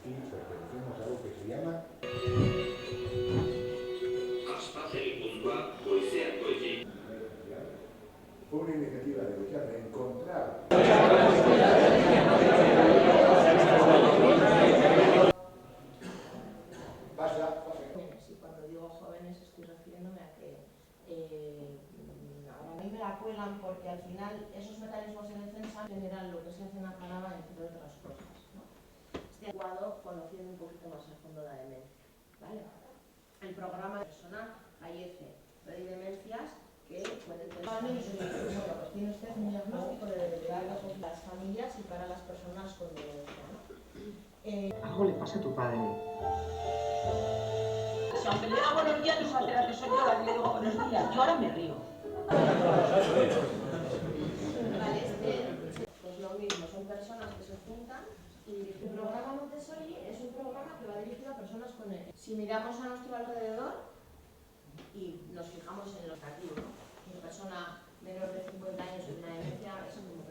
y pertenecemos a algo que se llama... Fue una iniciativa de luchar, de encontrar... Y cuando digo jóvenes estoy refiriéndome a que a mí me la cuelan porque al final esos mecanismos de defensa generan lo que se hace en Apanaba, entre otras cosas, ¿no? Este adecuado conociendo un poquito más a fondo la demencia, ¿vale? El programa personal fallece, pero hay demencias que pueden tener... Bueno, pues tiene usted un diagnóstico de deterioro para las familias y para las personas con demencia, ¿no? Algo le pasa a tu padre. Si aunque le diga buenos días, no sabe que soy yo la que le digo buenos días. Yo ahora me río. Vale, pues lo mismo, son personas que se juntan y el programa Montessori es un programa que va dirigido a personas con demencia. Si miramos a nuestro alrededor y nos fijamos en lo negativo, ¿no? Una persona menor de 50 años con una demencia es como que